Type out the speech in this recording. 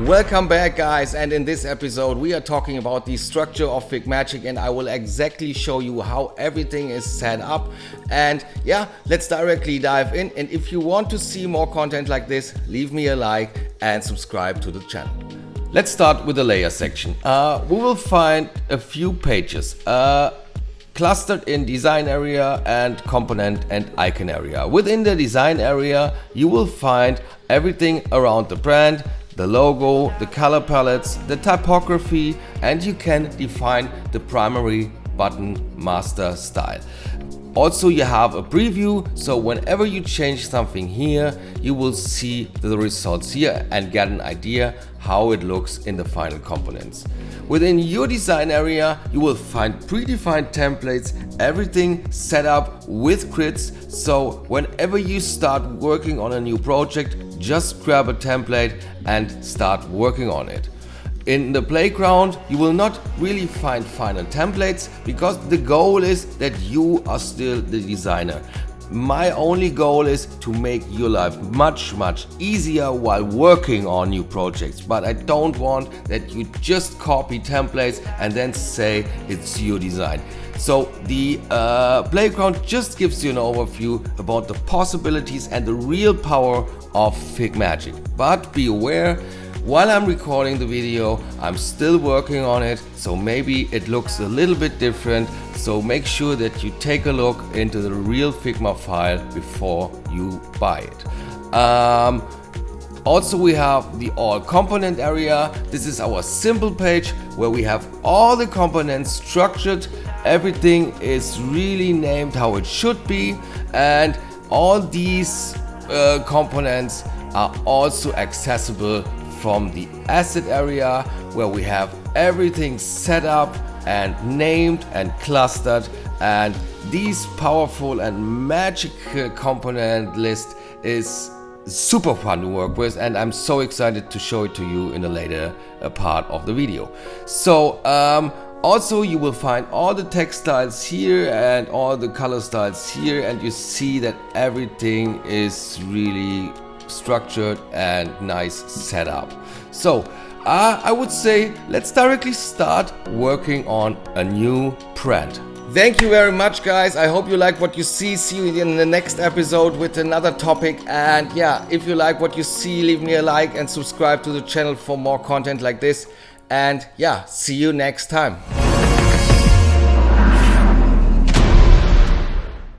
Welcome back, guys, and in this episode we are talking about the structure of FigMagic, and I will exactly show you how everything is set up. And yeah, let's directly dive in. And if you want to see more content like this, leave me a like and subscribe to the channel. Let's start with the layer section. We will find a few pages clustered in design area and component and icon area. Within the design area, you will find everything around the brand, the logo, the color palettes, the typography, and you can define the primary button master style. Also, you have a preview, so whenever you change something here, you will see the results here and get an idea how it looks in the final components. Within your design area, you will find predefined templates, everything set up with grids, so whenever you start working on a new project, just grab a template and start working on it. In the playground, you will not really find final templates because the goal is that you are still the designer. My only goal is to make your life much easier while working on new projects, but I don't want that you just copy templates and then say it's your design. So the playground just gives you an overview about the possibilities and the real power of FigMagic. But be aware, while I'm recording the video, I'm still working on it, so maybe it looks a little bit different. So make sure that you take a look into the real Figma file before you buy it. Also, we have the all component area. This is our simple page where we have all the components structured. Everything is really named how it should be, and all these components are also accessible from the asset area where we have everything set up and named and clustered. And this powerful and magical component list is super fun to work with, and I'm so excited to show it to you in a later part of the video. So also you will find all the text styles here and all the color styles here, and you see that everything is really structured and nice setup. So I would say let's directly start working on a new brand. Thank you very much, guys. I hope you like what you see. See you in the next episode with another topic. And yeah, if you like what you see, leave me a like and subscribe to the channel for more content like this. And yeah, see you next time.